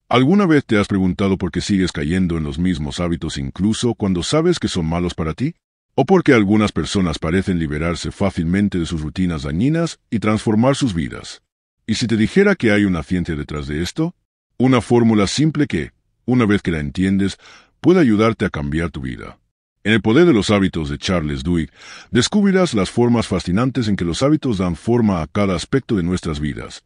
¿Alguna vez te has preguntado por qué sigues cayendo en los mismos hábitos incluso cuando sabes que son malos para ti? ¿O por qué algunas personas parecen liberarse fácilmente de sus rutinas dañinas y transformar sus vidas? ¿Y si te dijera que hay una ciencia detrás de esto? Una fórmula simple que, una vez que la entiendes, puede ayudarte a cambiar tu vida. En El poder de los hábitos de Charles Duhigg, descubrirás las formas fascinantes en que los hábitos dan forma a cada aspecto de nuestras vidas.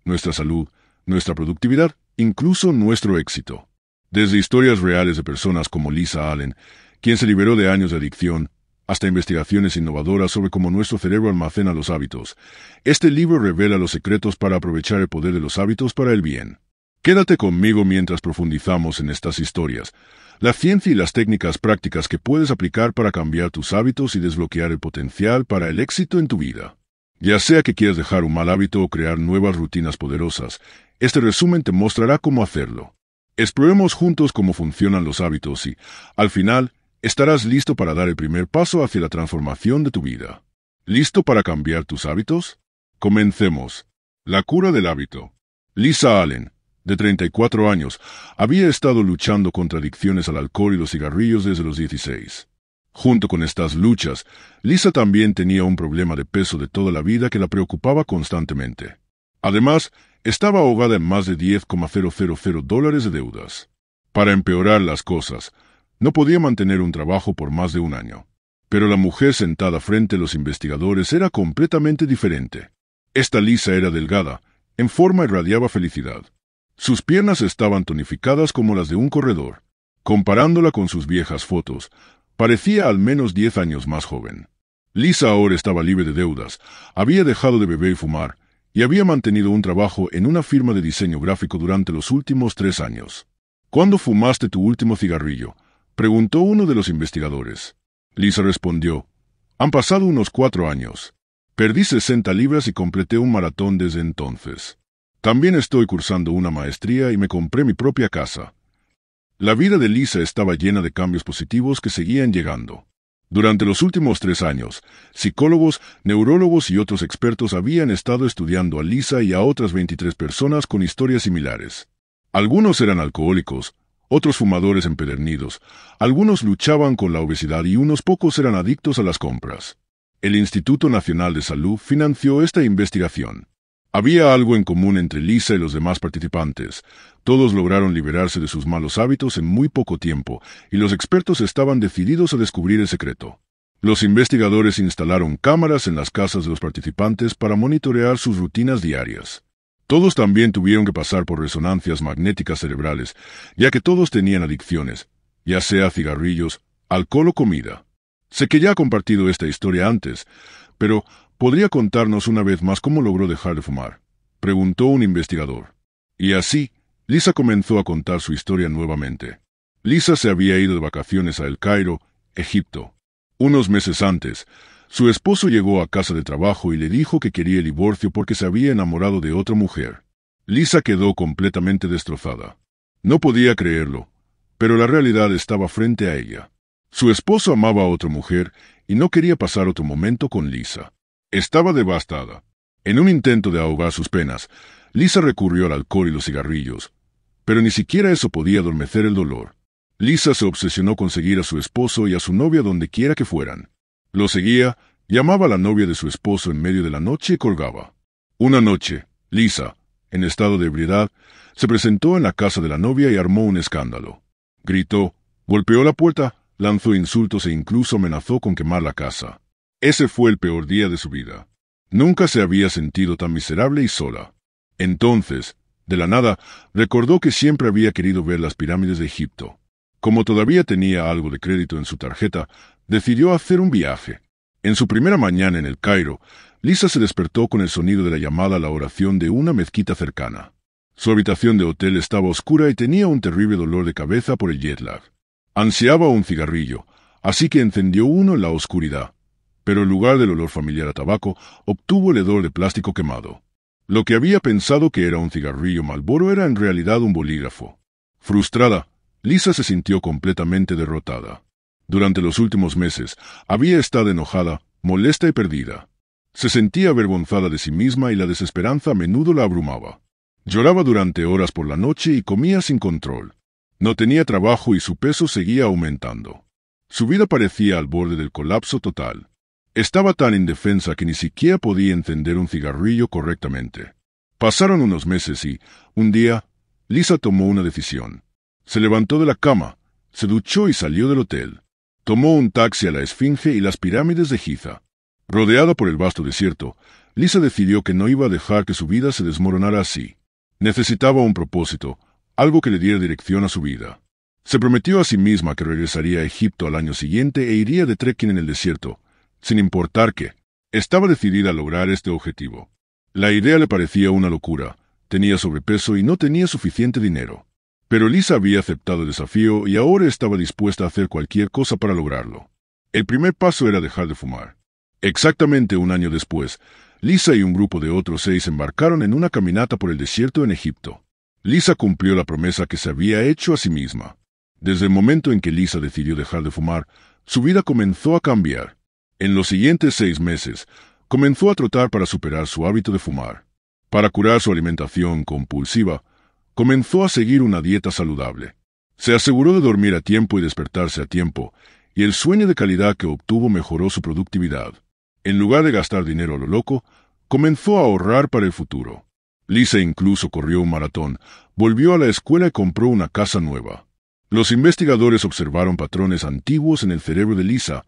Nuestra salud, nuestra productividad, incluso nuestro éxito. Desde historias reales de personas como Lisa Allen, quien se liberó de años de adicción, hasta investigaciones innovadoras sobre cómo nuestro cerebro almacena los hábitos, este libro revela los secretos para aprovechar el poder de los hábitos para el bien. Quédate conmigo mientras profundizamos en estas historias, la ciencia y las técnicas prácticas que puedes aplicar para cambiar tus hábitos y desbloquear el potencial para el éxito en tu vida. Ya sea que quieras dejar un mal hábito o crear nuevas rutinas poderosas, este resumen te mostrará cómo hacerlo. Exploremos juntos cómo funcionan los hábitos y, al final, estarás listo para dar el primer paso hacia la transformación de tu vida. ¿Listo para cambiar tus hábitos? Comencemos. La cura del hábito. Lisa Allen, de 34 años, había estado luchando contra adicciones al alcohol y los cigarrillos desde los 16. Junto con estas luchas, Lisa también tenía un problema de peso de toda la vida que la preocupaba constantemente. Además, estaba ahogada en más de $10,000 de deudas. Para empeorar las cosas, no podía mantener un trabajo por más de un año. Pero la mujer sentada frente a los investigadores era completamente diferente. Esta Lisa era delgada, en forma irradiaba felicidad. Sus piernas estaban tonificadas como las de un corredor. Comparándola con sus viejas fotos, parecía al menos 10 años más joven. Lisa ahora estaba libre de deudas, había dejado de beber y fumar, y había mantenido un trabajo en una firma de diseño gráfico durante los últimos 3 años. ¿Cuándo fumaste tu último cigarrillo?, preguntó uno de los investigadores. Lisa respondió, han pasado unos 4 años. Perdí 60 libras y completé un maratón desde entonces. También estoy cursando una maestría y me compré mi propia casa. La vida de Lisa estaba llena de cambios positivos que seguían llegando. Durante los últimos 3 años, psicólogos, neurólogos y otros expertos habían estado estudiando a Lisa y a otras 23 personas con historias similares. Algunos eran alcohólicos, otros fumadores empedernidos, algunos luchaban con la obesidad y unos pocos eran adictos a las compras. El Instituto Nacional de Salud financió esta investigación. Había algo en común entre Lisa y los demás participantes. Todos lograron liberarse de sus malos hábitos en muy poco tiempo, y los expertos estaban decididos a descubrir el secreto. Los investigadores instalaron cámaras en las casas de los participantes para monitorear sus rutinas diarias. Todos también tuvieron que pasar por resonancias magnéticas cerebrales, ya que todos tenían adicciones, ya sea cigarrillos, alcohol o comida. Sé que ya ha compartido esta historia antes, pero ¿podría contarnos una vez más cómo logró dejar de fumar?, preguntó un investigador. Y así, Lisa comenzó a contar su historia nuevamente. Lisa se había ido de vacaciones a El Cairo, Egipto. Unos meses antes, su esposo llegó a casa de trabajo y le dijo que quería el divorcio porque se había enamorado de otra mujer. Lisa quedó completamente destrozada. No podía creerlo, pero la realidad estaba frente a ella. Su esposo amaba a otra mujer y no quería pasar otro momento con Lisa. Estaba devastada. En un intento de ahogar sus penas, Lisa recurrió al alcohol y los cigarrillos, pero ni siquiera eso podía adormecer el dolor. Lisa se obsesionó con seguir a su esposo y a su novia donde quiera que fueran. Lo seguía, llamaba a la novia de su esposo en medio de la noche y colgaba. Una noche, Lisa, en estado de ebriedad, se presentó en la casa de la novia y armó un escándalo. Gritó, golpeó la puerta, lanzó insultos e incluso amenazó con quemar la casa. Ese fue el peor día de su vida. Nunca se había sentido tan miserable y sola. Entonces, de la nada, recordó que siempre había querido ver las pirámides de Egipto. Como todavía tenía algo de crédito en su tarjeta, decidió hacer un viaje. En su primera mañana en El Cairo, Lisa se despertó con el sonido de la llamada a la oración de una mezquita cercana. Su habitación de hotel estaba oscura y tenía un terrible dolor de cabeza por el jet lag. Ansiaba un cigarrillo, así que encendió uno en la oscuridad. Pero en lugar del olor familiar a tabaco, obtuvo el hedor de plástico quemado. Lo que había pensado que era un cigarrillo Marlboro era en realidad un bolígrafo. Frustrada, Lisa se sintió completamente derrotada. Durante los últimos meses, había estado enojada, molesta y perdida. Se sentía avergonzada de sí misma y la desesperanza a menudo la abrumaba. Lloraba durante horas por la noche y comía sin control. No tenía trabajo y su peso seguía aumentando. Su vida parecía al borde del colapso total. Estaba tan indefensa que ni siquiera podía encender un cigarrillo correctamente. Pasaron unos meses y, un día, Lisa tomó una decisión. Se levantó de la cama, se duchó y salió del hotel. Tomó un taxi a la Esfinge y las pirámides de Giza. Rodeada por el vasto desierto, Lisa decidió que no iba a dejar que su vida se desmoronara así. Necesitaba un propósito, algo que le diera dirección a su vida. Se prometió a sí misma que regresaría a Egipto al año siguiente e iría de trekking en el desierto, sin importar qué. Estaba decidida a lograr este objetivo. La idea le parecía una locura, tenía sobrepeso y no tenía suficiente dinero. Pero Lisa había aceptado el desafío y ahora estaba dispuesta a hacer cualquier cosa para lograrlo. El primer paso era dejar de fumar. Exactamente un año después, Lisa y un grupo de otros 6 embarcaron en una caminata por el desierto en Egipto. Lisa cumplió la promesa que se había hecho a sí misma. Desde el momento en que Lisa decidió dejar de fumar, su vida comenzó a cambiar. En los siguientes 6 meses, comenzó a trotar para superar su hábito de fumar. Para curar su alimentación compulsiva, comenzó a seguir una dieta saludable. Se aseguró de dormir a tiempo y despertarse a tiempo, y el sueño de calidad que obtuvo mejoró su productividad. En lugar de gastar dinero a lo loco, comenzó a ahorrar para el futuro. Lisa incluso corrió un maratón, volvió a la escuela y compró una casa nueva. Los investigadores observaron patrones antiguos en el cerebro de Lisa,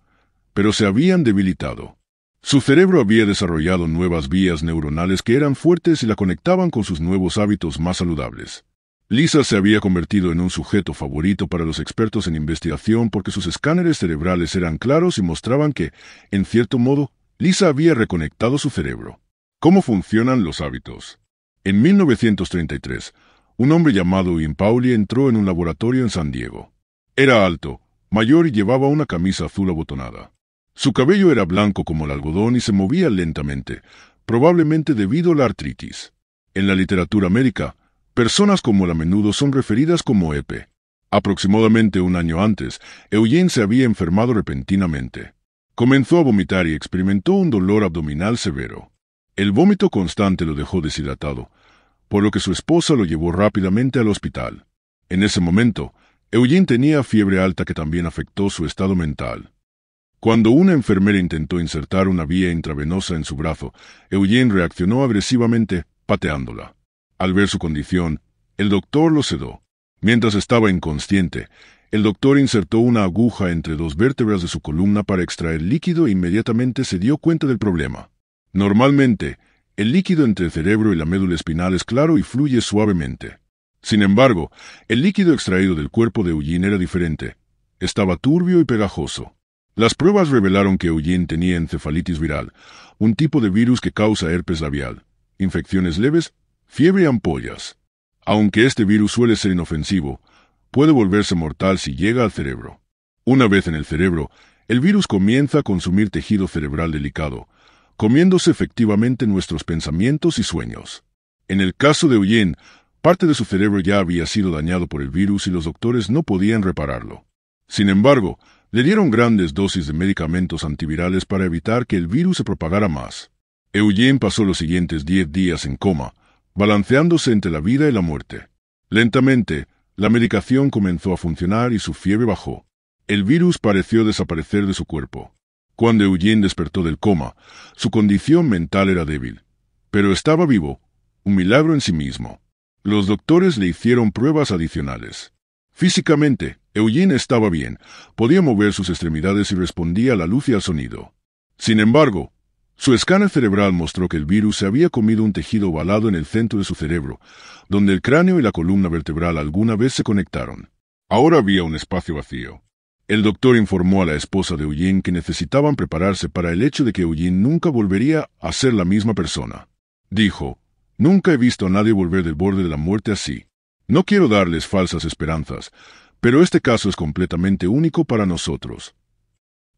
pero se habían debilitado. Su cerebro había desarrollado nuevas vías neuronales que eran fuertes y la conectaban con sus nuevos hábitos más saludables. Lisa se había convertido en un sujeto favorito para los expertos en investigación porque sus escáneres cerebrales eran claros y mostraban que, en cierto modo, Lisa había reconectado su cerebro. ¿Cómo funcionan los hábitos? En 1933, un hombre llamado Ian Pauli entró en un laboratorio en San Diego. Era alto, mayor y llevaba una camisa azul abotonada. Su cabello era blanco como el algodón y se movía lentamente, probablemente debido a la artritis. En la literatura médica, personas como él a menudo son referidas como EPE. Aproximadamente un año antes, Eugene se había enfermado repentinamente. Comenzó a vomitar y experimentó un dolor abdominal severo. El vómito constante lo dejó deshidratado, por lo que su esposa lo llevó rápidamente al hospital. En ese momento, Eugene tenía fiebre alta que también afectó su estado mental. Cuando una enfermera intentó insertar una vía intravenosa en su brazo, Eugene reaccionó agresivamente, pateándola. Al ver su condición, el doctor lo sedó. Mientras estaba inconsciente, el doctor insertó una aguja entre 2 vértebras de su columna para extraer líquido e inmediatamente se dio cuenta del problema. Normalmente, el líquido entre el cerebro y la médula espinal es claro y fluye suavemente. Sin embargo, el líquido extraído del cuerpo de Eugene era diferente. Estaba turbio y pegajoso. Las pruebas revelaron que Eugene tenía encefalitis viral, un tipo de virus que causa herpes labial, infecciones leves, fiebre y ampollas. Aunque este virus suele ser inofensivo, puede volverse mortal si llega al cerebro. Una vez en el cerebro, el virus comienza a consumir tejido cerebral delicado, comiéndose efectivamente nuestros pensamientos y sueños. En el caso de Eugene, parte de su cerebro ya había sido dañado por el virus y los doctores no podían repararlo. Sin embargo, le dieron grandes dosis de medicamentos antivirales para evitar que el virus se propagara más. Eugene pasó los siguientes 10 días en coma, balanceándose entre la vida y la muerte. Lentamente, la medicación comenzó a funcionar y su fiebre bajó. El virus pareció desaparecer de su cuerpo. Cuando Eugene despertó del coma, su condición mental era débil, pero estaba vivo, un milagro en sí mismo. Los doctores le hicieron pruebas adicionales. Físicamente, Eugene estaba bien, podía mover sus extremidades y respondía a la luz y al sonido. Sin embargo, su escáner cerebral mostró que el virus se había comido un tejido ovalado en el centro de su cerebro, donde el cráneo y la columna vertebral alguna vez se conectaron. Ahora había un espacio vacío. El doctor informó a la esposa de Eugene que necesitaban prepararse para el hecho de que Eugene nunca volvería a ser la misma persona. Dijo, «Nunca he visto a nadie volver del borde de la muerte así. No quiero darles falsas esperanzas, pero este caso es completamente único para nosotros».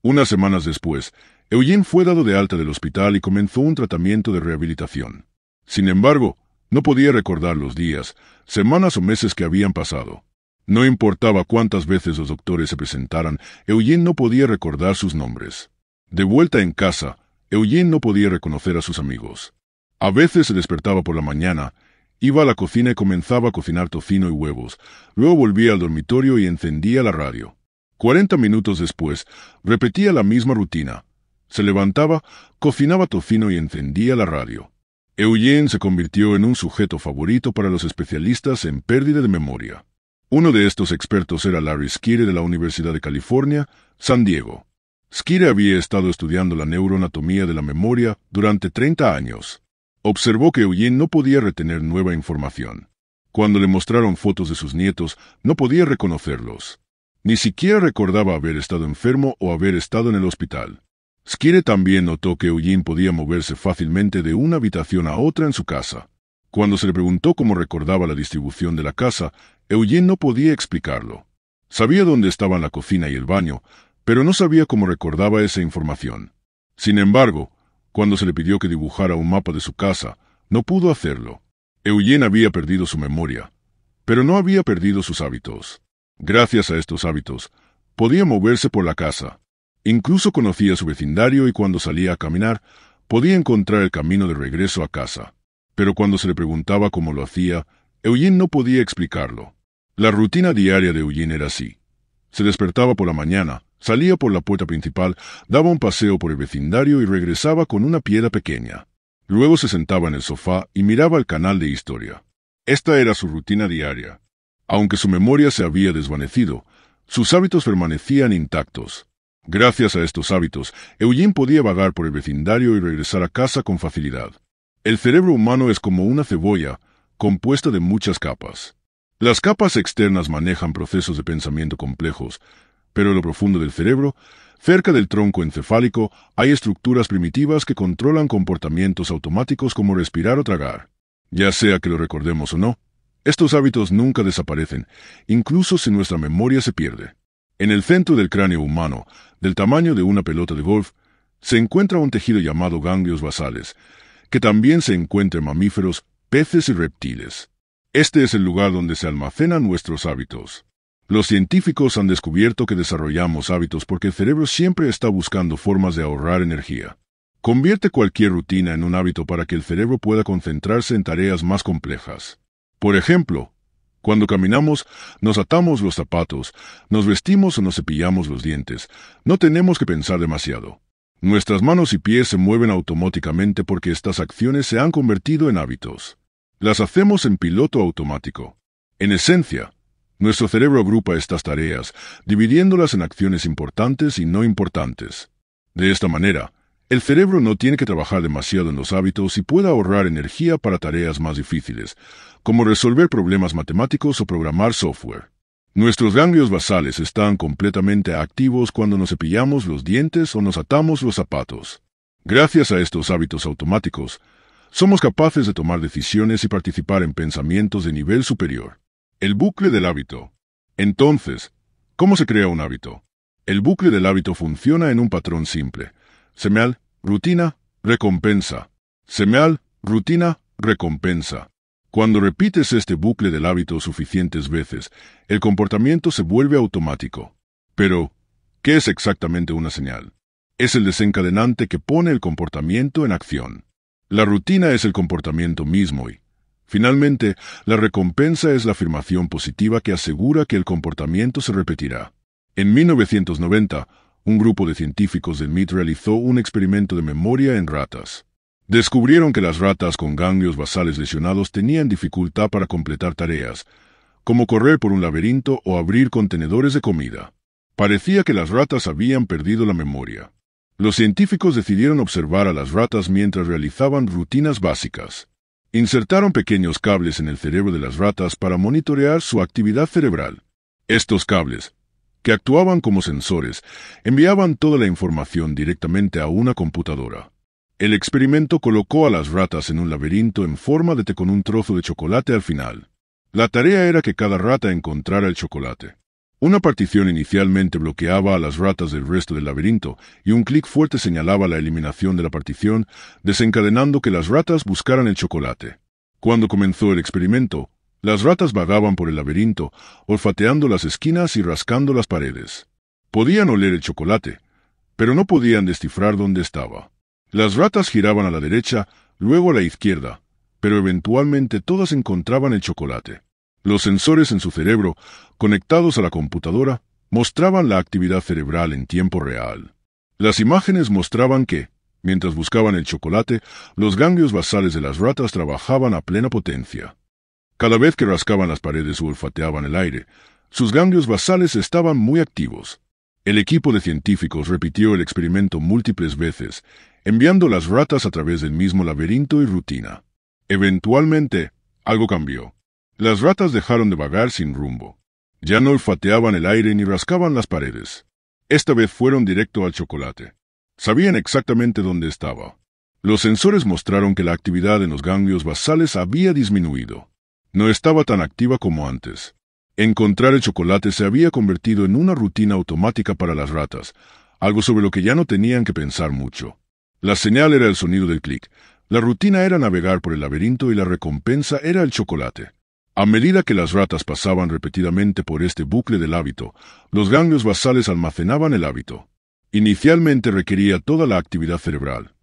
Unas semanas después, Eugene fue dado de alta del hospital y comenzó un tratamiento de rehabilitación. Sin embargo, no podía recordar los días, semanas o meses que habían pasado. No importaba cuántas veces los doctores se presentaran, Eugene no podía recordar sus nombres. De vuelta en casa, Eugene no podía reconocer a sus amigos. A veces se despertaba por la mañana Iba a la cocina y comenzaba a cocinar tocino y huevos. Luego volvía al dormitorio y encendía la radio. 40 minutos después, repetía la misma rutina. Se levantaba, cocinaba tocino y encendía la radio. Eugene se convirtió en un sujeto favorito para los especialistas en pérdida de memoria. Uno de estos expertos era Larry Squire de la Universidad de California, San Diego. Squire había estado estudiando la neuroanatomía de la memoria durante 30 años. Observó que Eugene no podía retener nueva información. Cuando le mostraron fotos de sus nietos, no podía reconocerlos. Ni siquiera recordaba haber estado enfermo o haber estado en el hospital. Squire también notó que Eugene podía moverse fácilmente de una habitación a otra en su casa. Cuando se le preguntó cómo recordaba la distribución de la casa, Eugene no podía explicarlo. Sabía dónde estaban la cocina y el baño, pero no sabía cómo recordaba esa información. Sin embargo, cuando se le pidió que dibujara un mapa de su casa, no pudo hacerlo. Eugene había perdido su memoria, pero no había perdido sus hábitos. Gracias a estos hábitos, podía moverse por la casa. Incluso conocía su vecindario y cuando salía a caminar, podía encontrar el camino de regreso a casa. Pero cuando se le preguntaba cómo lo hacía, Eugene no podía explicarlo. La rutina diaria de Eugene era así. Se despertaba por la mañana, salía por la puerta principal, daba un paseo por el vecindario y regresaba con una piedra pequeña. Luego se sentaba en el sofá y miraba el canal de historia. Esta era su rutina diaria. Aunque su memoria se había desvanecido, sus hábitos permanecían intactos. Gracias a estos hábitos, Eugene podía vagar por el vecindario y regresar a casa con facilidad. El cerebro humano es como una cebolla, compuesta de muchas capas. Las capas externas manejan procesos de pensamiento complejos, pero en lo profundo del cerebro, cerca del tronco encefálico, hay estructuras primitivas que controlan comportamientos automáticos como respirar o tragar. Ya sea que lo recordemos o no, estos hábitos nunca desaparecen, incluso si nuestra memoria se pierde. En el centro del cráneo humano, del tamaño de una pelota de golf, se encuentra un tejido llamado ganglios basales, que también se encuentra en mamíferos, peces y reptiles. Este es el lugar donde se almacenan nuestros hábitos. Los científicos han descubierto que desarrollamos hábitos porque el cerebro siempre está buscando formas de ahorrar energía. Convierte cualquier rutina en un hábito para que el cerebro pueda concentrarse en tareas más complejas. Por ejemplo, cuando caminamos, nos atamos los zapatos, nos vestimos o nos cepillamos los dientes. No tenemos que pensar demasiado. Nuestras manos y pies se mueven automáticamente porque estas acciones se han convertido en hábitos. Las hacemos en piloto automático. En esencia, nuestro cerebro agrupa estas tareas, dividiéndolas en acciones importantes y no importantes. De esta manera, el cerebro no tiene que trabajar demasiado en los hábitos y puede ahorrar energía para tareas más difíciles, como resolver problemas matemáticos o programar software. Nuestros ganglios basales están completamente activos cuando nos cepillamos los dientes o nos atamos los zapatos. Gracias a estos hábitos automáticos, somos capaces de tomar decisiones y participar en pensamientos de nivel superior. El bucle del hábito. Entonces, ¿cómo se crea un hábito? El bucle del hábito funciona en un patrón simple. Señal, rutina, recompensa. Señal, rutina, recompensa. Cuando repites este bucle del hábito suficientes veces, el comportamiento se vuelve automático. Pero, ¿qué es exactamente una señal? Es el desencadenante que pone el comportamiento en acción. La rutina es el comportamiento mismo y, finalmente, la recompensa es la afirmación positiva que asegura que el comportamiento se repetirá. En 1990, un grupo de científicos del MIT realizó un experimento de memoria en ratas. Descubrieron que las ratas con ganglios basales lesionados tenían dificultad para completar tareas, como correr por un laberinto o abrir contenedores de comida. Parecía que las ratas habían perdido la memoria. Los científicos decidieron observar a las ratas mientras realizaban rutinas básicas. Insertaron pequeños cables en el cerebro de las ratas para monitorear su actividad cerebral. Estos cables, que actuaban como sensores, enviaban toda la información directamente a una computadora. El experimento colocó a las ratas en un laberinto en forma de T con un trozo de chocolate al final. La tarea era que cada rata encontrara el chocolate. Una partición inicialmente bloqueaba a las ratas del resto del laberinto y un clic fuerte señalaba la eliminación de la partición, desencadenando que las ratas buscaran el chocolate. Cuando comenzó el experimento, las ratas vagaban por el laberinto, olfateando las esquinas y rascando las paredes. Podían oler el chocolate, pero no podían descifrar dónde estaba. Las ratas giraban a la derecha, luego a la izquierda, pero eventualmente todas encontraban el chocolate. Los sensores en su cerebro, conectados a la computadora, mostraban la actividad cerebral en tiempo real. Las imágenes mostraban que, mientras buscaban el chocolate, los ganglios basales de las ratas trabajaban a plena potencia. Cada vez que rascaban las paredes o olfateaban el aire, sus ganglios basales estaban muy activos. El equipo de científicos repitió el experimento múltiples veces, enviando las ratas a través del mismo laberinto y rutina. Eventualmente, algo cambió. Las ratas dejaron de vagar sin rumbo. Ya no olfateaban el aire ni rascaban las paredes. Esta vez fueron directo al chocolate. Sabían exactamente dónde estaba. Los sensores mostraron que la actividad en los ganglios basales había disminuido. No estaba tan activa como antes. Encontrar el chocolate se había convertido en una rutina automática para las ratas, algo sobre lo que ya no tenían que pensar mucho. La señal era el sonido del clic, la rutina era navegar por el laberinto y la recompensa era el chocolate. A medida que las ratas pasaban repetidamente por este bucle del hábito, los ganglios basales almacenaban el hábito. Inicialmente requería toda la actividad cerebral,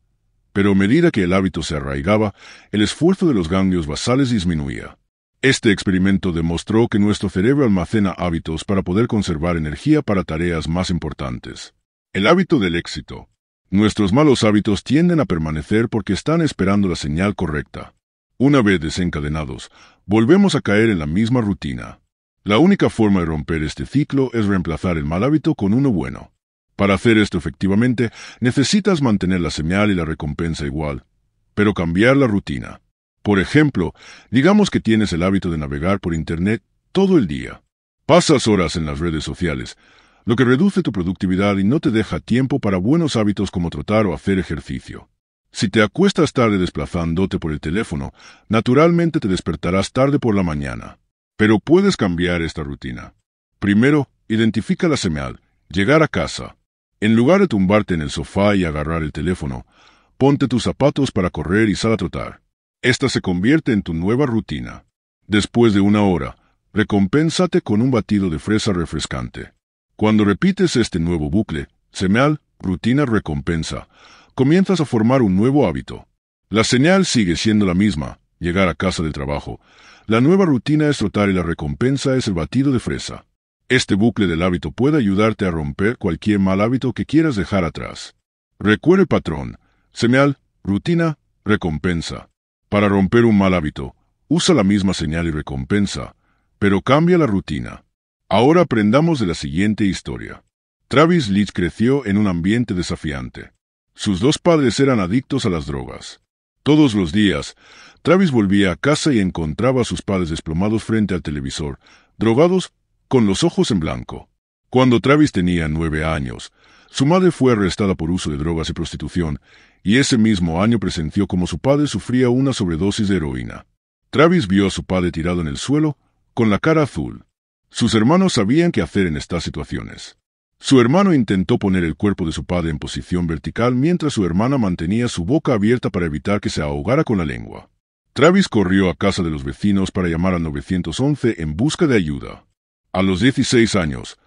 pero a medida que el hábito se arraigaba, el esfuerzo de los ganglios basales disminuía. Este experimento demostró que nuestro cerebro almacena hábitos para poder conservar energía para tareas más importantes. El hábito del éxito. Nuestros malos hábitos tienden a permanecer porque están esperando la señal correcta. Una vez desencadenados, volvemos a caer en la misma rutina. La única forma de romper este ciclo es reemplazar el mal hábito con uno bueno. Para hacer esto efectivamente, necesitas mantener la señal y la recompensa igual, pero cambiar la rutina. Por ejemplo, digamos que tienes el hábito de navegar por Internet todo el día. Pasas horas en las redes sociales, lo que reduce tu productividad y no te deja tiempo para buenos hábitos como trotar o hacer ejercicio. Si te acuestas tarde desplazándote por el teléfono, naturalmente te despertarás tarde por la mañana. Pero puedes cambiar esta rutina. Primero, identifica la señal, llegar a casa. En lugar de tumbarte en el sofá y agarrar el teléfono, ponte tus zapatos para correr y sal a trotar. Esta se convierte en tu nueva rutina. Después de una hora, recompénsate con un batido de fresa refrescante. Cuando repites este nuevo bucle, señal, rutina, recompensa, comienzas a formar un nuevo hábito. La señal sigue siendo la misma, llegar a casa del trabajo. La nueva rutina es trotar y la recompensa es el batido de fresa. Este bucle del hábito puede ayudarte a romper cualquier mal hábito que quieras dejar atrás. Recuerda el patrón, señal, rutina, recompensa. Para romper un mal hábito, usa la misma señal y recompensa, pero cambia la rutina. Ahora aprendamos de la siguiente historia. Travis Leach creció en un ambiente desafiante. Sus dos padres eran adictos a las drogas. Todos los días, Travis volvía a casa y encontraba a sus padres desplomados frente al televisor, drogados, con los ojos en blanco. Cuando Travis tenía 9 años, su madre fue arrestada por uso de drogas y prostitución, y ese mismo año presenció cómo su padre sufría una sobredosis de heroína. Travis vio a su padre tirado en el suelo, con la cara azul. Sus hermanos sabían qué hacer en estas situaciones. Su hermano intentó poner el cuerpo de su padre en posición vertical mientras su hermana mantenía su boca abierta para evitar que se ahogara con la lengua. Travis corrió a casa de los vecinos para llamar al 911 en busca de ayuda. A los 16 años,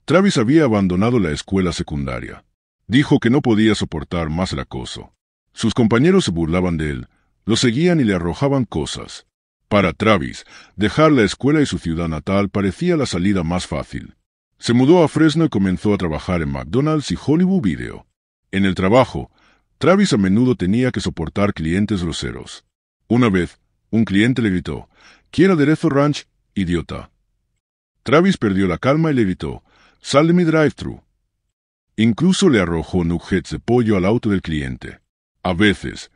Travis había abandonado la escuela secundaria. Dijo que no podía soportar más el acoso. Sus compañeros se burlaban de él, lo seguían y le arrojaban cosas. Para Travis, dejar la escuela y su ciudad natal parecía la salida más fácil. Se mudó a Fresno y comenzó a trabajar en McDonald's y Hollywood Video. En el trabajo, Travis a menudo tenía que soportar clientes groseros. Una vez, un cliente le gritó, «¿Quiere aderezo ranch, idiota?» Travis perdió la calma y le gritó, «Sal de mi drive-thru». Incluso le arrojó nuggets de pollo al auto del cliente. A veces,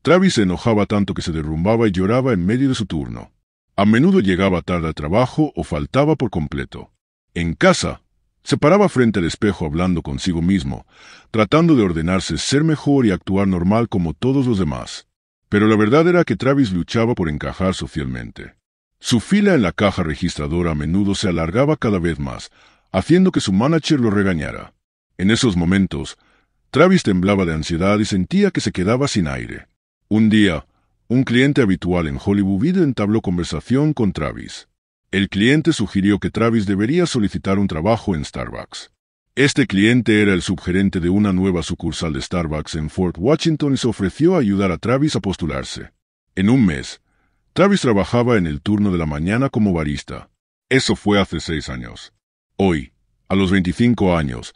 Travis se enojaba tanto que se derrumbaba y lloraba en medio de su turno. A menudo llegaba tarde al trabajo o faltaba por completo. En casa, se paraba frente al espejo hablando consigo mismo, tratando de ordenarse ser mejor y actuar normal como todos los demás. Pero la verdad era que Travis luchaba por encajar socialmente. Su fila en la caja registradora a menudo se alargaba cada vez más, haciendo que su manager lo regañara. En esos momentos, Travis temblaba de ansiedad y sentía que se quedaba sin aire. Un día, un cliente habitual en Hollywood Video entabló conversación con Travis. El cliente sugirió que Travis debería solicitar un trabajo en Starbucks. Este cliente era el subgerente de una nueva sucursal de Starbucks en Fort Washington y se ofreció a ayudar a Travis a postularse. En un mes, Travis trabajaba en el turno de la mañana como barista. Eso fue hace 6 años. Hoy, a los 25 años,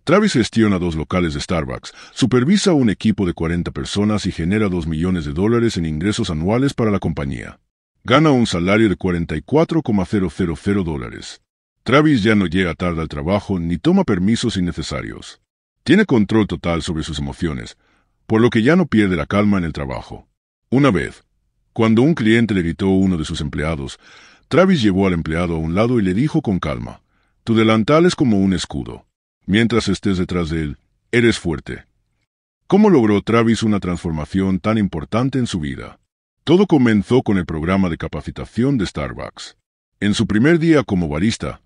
Travis gestiona 2 locales de Starbucks, supervisa un equipo de 40 personas y genera $2 millones en ingresos anuales para la compañía. Gana un salario de $44,000. Travis ya no llega tarde al trabajo ni toma permisos innecesarios. Tiene control total sobre sus emociones, por lo que ya no pierde la calma en el trabajo. Una vez, cuando un cliente le gritó a uno de sus empleados, Travis llevó al empleado a un lado y le dijo con calma: «Tu delantal es como un escudo. Mientras estés detrás de él, eres fuerte». ¿Cómo logró Travis una transformación tan importante en su vida? Todo comenzó con el programa de capacitación de Starbucks. En su primer día como barista,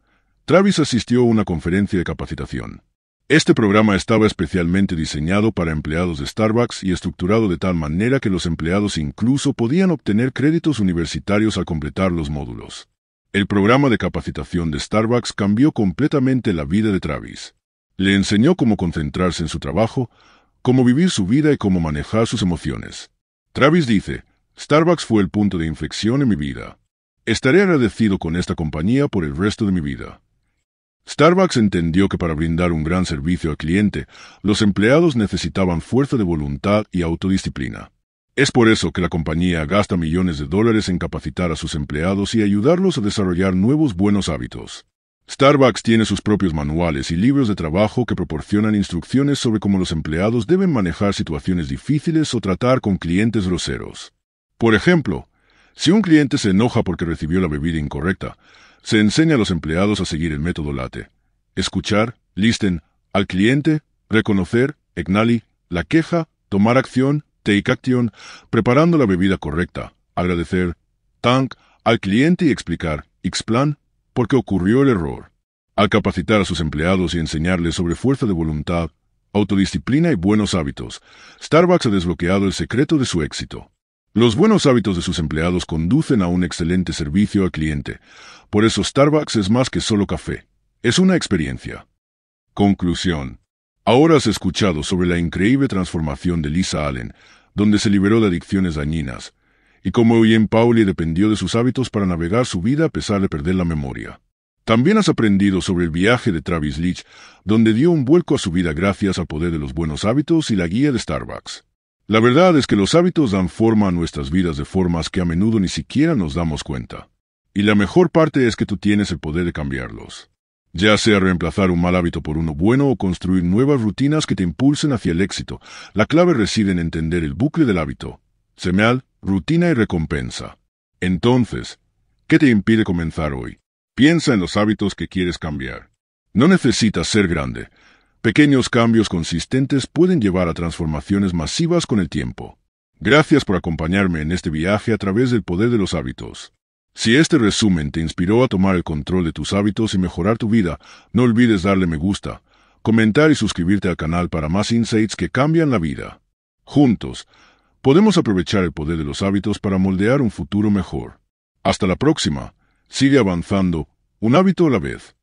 Travis asistió a una conferencia de capacitación. Este programa estaba especialmente diseñado para empleados de Starbucks y estructurado de tal manera que los empleados incluso podían obtener créditos universitarios al completar los módulos. El programa de capacitación de Starbucks cambió completamente la vida de Travis. Le enseñó cómo concentrarse en su trabajo, cómo vivir su vida y cómo manejar sus emociones. Travis dice: «Starbucks fue el punto de inflexión en mi vida. Estaré agradecido con esta compañía por el resto de mi vida». Starbucks entendió que para brindar un gran servicio al cliente, los empleados necesitaban fuerza de voluntad y autodisciplina. Es por eso que la compañía gasta millones de dólares en capacitar a sus empleados y ayudarlos a desarrollar nuevos buenos hábitos. Starbucks tiene sus propios manuales y libros de trabajo que proporcionan instrucciones sobre cómo los empleados deben manejar situaciones difíciles o tratar con clientes groseros. Por ejemplo, si un cliente se enoja porque recibió la bebida incorrecta, se enseña a los empleados a seguir el método LATE: escuchar, listen, al cliente, reconocer, acknowledge, la queja, tomar acción, take action, preparando la bebida correcta, agradecer, thank, al cliente y explicar, explain, por qué ocurrió el error. Al capacitar a sus empleados y enseñarles sobre fuerza de voluntad, autodisciplina y buenos hábitos, Starbucks ha desbloqueado el secreto de su éxito. Los buenos hábitos de sus empleados conducen a un excelente servicio al cliente. Por eso Starbucks es más que solo café. Es una experiencia. Conclusión. Ahora has escuchado sobre la increíble transformación de Lisa Allen, donde se liberó de adicciones dañinas, y cómo Ian Pauli dependió de sus hábitos para navegar su vida a pesar de perder la memoria. También has aprendido sobre el viaje de Travis Leach, donde dio un vuelco a su vida gracias al poder de los buenos hábitos y la guía de Starbucks. La verdad es que los hábitos dan forma a nuestras vidas de formas que a menudo ni siquiera nos damos cuenta. Y la mejor parte es que tú tienes el poder de cambiarlos. Ya sea reemplazar un mal hábito por uno bueno o construir nuevas rutinas que te impulsen hacia el éxito, la clave reside en entender el bucle del hábito: señal, rutina y recompensa. Entonces, ¿qué te impide comenzar hoy? Piensa en los hábitos que quieres cambiar. No necesitas ser grande. Pequeños cambios consistentes pueden llevar a transformaciones masivas con el tiempo. Gracias por acompañarme en este viaje a través del poder de los hábitos. Si este resumen te inspiró a tomar el control de tus hábitos y mejorar tu vida, no olvides darle me gusta, comentar y suscribirte al canal para más insights que cambian la vida. Juntos, podemos aprovechar el poder de los hábitos para moldear un futuro mejor. Hasta la próxima. Sigue avanzando, un hábito a la vez.